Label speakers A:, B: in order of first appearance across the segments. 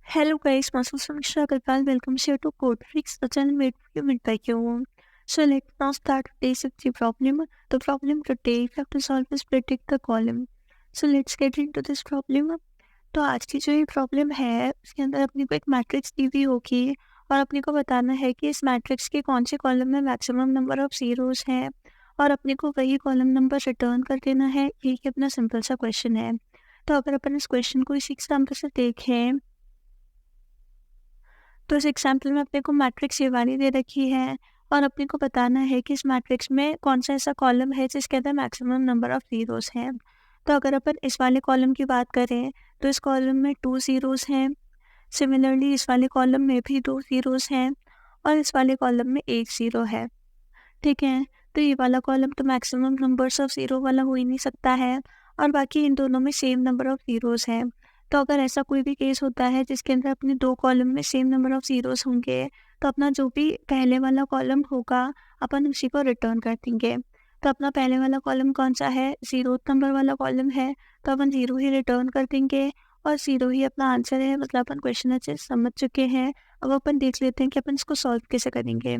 A: Hello guys, myself Samisha Agarwal welcomes you to Code Freaks, the channel made for you made by you. So let's now start today's with the problem. The problem today we have to solve is predict the column. So let's get into this problem. तो आज की जो ये problem है उसके अंदर अपने को एक मैट्रिक्स दी हुई होगी और अपने को बताना है कि इस मैट्रिक्स के कौन से कॉलम में मैक्सिमम नंबर ऑफ जीरोस हैं और अपने को वही कॉलम नंबर रिटर्न कर देना है। यही अपना सिंपल सा क्वेश्चन है। तो अगर अपन इस क्वेश्चन को इसी एग्जाम्पल से देखें तो इस एग्जाम्पल में अपने को मैट्रिक्स ये वाली दे रखी है और अपने को बताना है कि इस मैट्रिक्स में कौन सा ऐसा कॉलम है जिसके अंदर मैक्सिमम नंबर ऑफ ज़ीरोस हैं। तो अगर अपन इस वाले कॉलम की बात करें तो इस कॉलम में 2 ज़ीरोस हैं। सिमिलरली इस वाले कॉलम में भी 2 ज़ीरोस हैं और इस वाले कॉलम में 1 ज़ीरो है। ठीक है, तो ये वाला कॉलम तो मैक्सिमम नंबर्स ऑफ ज़ीरो वाला हो ही नहीं सकता है और बाकी इन दोनों में सेम नंबर ऑफ ज़ीरोस हैं। तो अगर ऐसा कोई भी केस होता है जिसके अंदर अपने 2 कॉलम में सेम नंबर ऑफ ज़ीरोस होंगे, तो अपना जो भी पहले वाला कॉलम होगा अपन उसी को रिटर्न कर देंगे। तो अपना पहले वाला कॉलम कौन-सा है? 0th नंबर वाला कॉलम है, तो अपन 0 ही रिटर्न कर देंगे और 0 ही अपना आंसर है। मतलब अपन क्वेश्चन अच्छे से समझ चुके हैं। अब अपन देख लेते हैं कि अपन इसको सॉल्व कैसे करेंगे।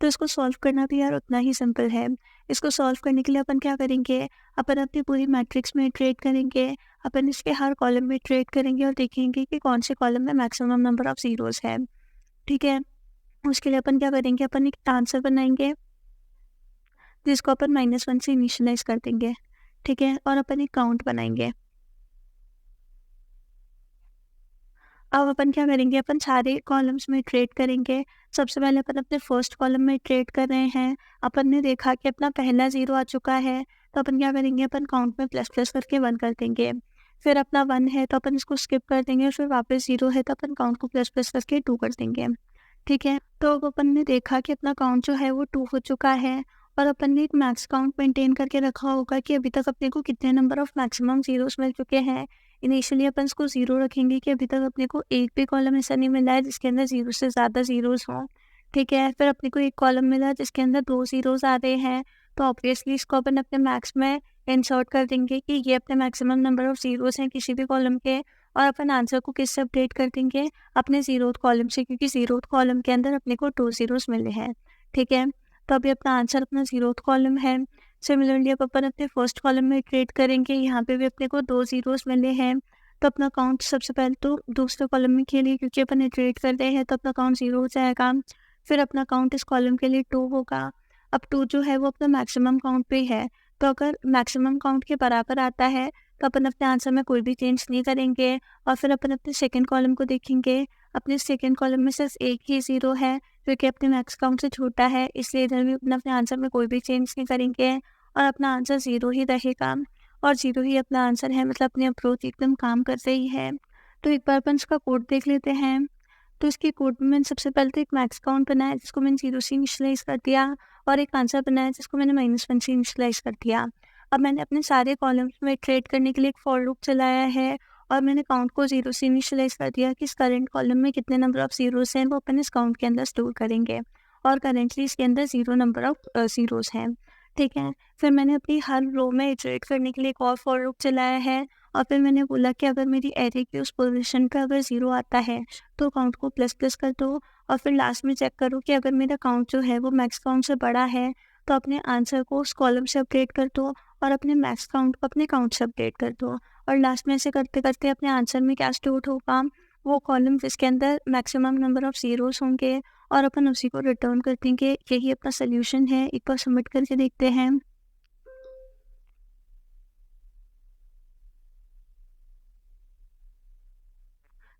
A: तो इसको सॉल्व करना भी यार उतना ही सिंपल है। इसको सॉल्व करने के लिए अपन क्या करेंगे, अपन अपनी पूरी मैट्रिक्स में इटरेट करेंगे, अपन इसके हर कॉलम में इटरेट करेंगे और देखेंगे कि कौन से कॉलम में मैक्सिमम नंबर ऑफ ज़ीरोस है। ठीक है? उसके लिए अपन क्या करेंगे, अपन एक आंसर बनाएँगे जिसको अपन -1 से इनिशियलाइज़ कर देंगे। ठीक है? और अपन एक काउंट बनाएँगे। अब अपन क्या करेंगे, अपन सारे कॉलम्स में इटरेट करेंगे। सबसे पहले अपन अपने फर्स्ट कॉलम में इटरेट कर रहे हैं। अपन ने देखा कि अपना पहला 0 आ चुका है, तो अपन क्या करेंगे, अपन काउंट में प्लस प्लस करके 1 कर देंगे। फिर अपना 1 है तो अपन इसको स्किप कर देंगे, फिर वापस 0 है तो अपन काउंट को प्लस प्लस करके 2 कर देंगे। ठीक है? तो अब अपन ने देखा कि अपना काउंट जो है वो 2 हो चुका है और अपन ने एक मैक्स काउंट मेंटेन करके रखा होगा कि अभी तक अपने को कितने नंबर ऑफ मैक्सिमम ज़ीरोस मिल चुके हैं। इनिशियली अपन इसको 0 रखेंगे कि अभी तक अपने को एक भी कॉलम ऐसा नहीं मिला है जिसके अंदर 0 से ज़्यादा ज़ीरोस हों। ठीक है? फिर अपने को एक कॉलम मिला जिसके अंदर 2 ज़ीरोस आ रहे हैं, तो ऑब्वियसली इसको अपन अपने मैक्स में इंसर्ट कर देंगे कि ये अपने मैक्सिमम नंबर ऑफ ज़ीरोस हैं किसी भी कॉलम के और अपन आंसर को किससे अपडेट कर देंगे, अपने 0th कॉलम से, क्योंकि 0th कॉलम के अंदर अपने को 2 ज़ीरोस मिले हैं। ठीक है? तो अभी अपना आंसर अपना 0th कॉलम है। सिमिलरली अब अपन अपने फर्स्ट कॉलम में इटरेट करेंगे, यहाँ पे भी अपने को 2 ज़ीरोस मिले हैं। तो अपना काउंट सबसे पहले तो दूसरे कॉलम में के लिए, क्योंकि अपन इटरेट कर रहे हैं, तो अपना काउंट 0 हो जाएगा। फिर अपना काउंट इस कॉलम के लिए 2 होगा। अब 2 जो है वो अपना मैक्सिमम काउंट पे ही है, तो अगर मैक्सिमम काउंट के बराबर आता है तो अपन अपने आंसर में कोई भी चेंज नहीं करेंगे और फिर अपन अपने सेकंड कॉलम को देखेंगे। अपने सेकंड कॉलम में सिर्फ एक ही 0 है जो कि अपने मैक्स काउंट से छोटा है, इसलिए इधर भी अपने आंसर में कोई भी चेंज नहीं करेंगे और अपना आंसर 0 ही रहेगा और 0 ही अपना आंसर है। मतलब अपनी अप्रोच एकदम काम कर रही है। तो एक बार अपन इसका कोड देख लेते हैं। तो इसके कोड में मैंने सबसे पहले तो एक मैक्स काउंट बनाया जिसको मैंने 0 से इनिशियलाइज़ कर दिया और एक आंसर बनाया जिसको मैंने -1 से इनिशियलाइज़ कर दिया। अब मैंने अपने सारे कॉलम्स में इटरेट करने के लिए एक फॉर लूप चलाया है और मैंने काउंट को 0 से इनिशियलाइज़ कर दिया कि इस करंट कॉलम में कितने नंबर ऑफ ज़ीरोस हैं वो अपन इस काउंट के अंदर स्टोर करेंगे और करेंटली इसके अंदर 0 नंबर ऑफ ज़ीरोस हैं। ठीक है? फिर मैंने अपनी हर रो में इटरेट करने के लिए एक और फॉर लूप चलाया है और फिर मैंने बोला कि अगर मेरी एरे की उस पोज़ीशन पे अगर 0 आता है तो काउंट को प्लस प्लस कर दो और फिर लास्ट में चेक करो कि अगर मेरा काउंट जो है वो मैक्स काउंट से बड़ा है तो अपने आंसर को उस कॉलम से अपडेट कर दो और अपने मैक्स काउंट को अपने काउंट से अपडेट कर दो और लास्ट में ऐसे करते करते अपने आंसर में क्या स्टोर होगा, वो कॉलम जिसके अंदर मैक्सिमम नंबर ऑफ ज़ीरोस होंगे और अपन उसी को रिटर्न कर देंगे। यही अपना सोल्यूशन है। एक बार सबमिट करके देखते हैं।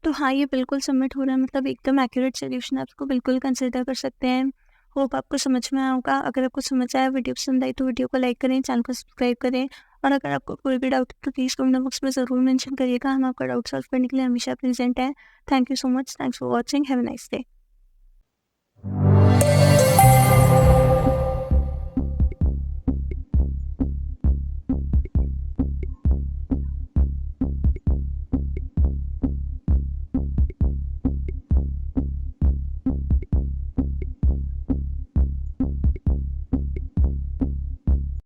A: तो हाँ, ये बिल्कुल सबमिट हो रहा है, मतलब एकदम एक्यूरेट सॉल्यूशन आप इसको बिल्कुल कंसिडर कर सकते हैं। होप आपको समझ में आया होगा। अगर आपको समझ आया, वीडियो पसंद आई तो वीडियो को लाइक करें, चैनल को सब्सक्राइब करें और अगर आपको कोई भी डाउट है तो प्लीज़ कमेंट बॉक्स में ज़रूर मेंशन करिएगा। हम आपका डाउट सॉल्व करने के लिए हमेशा प्रेजेंट हैं। Thank you so much. Thanks for watching. Have a nice day.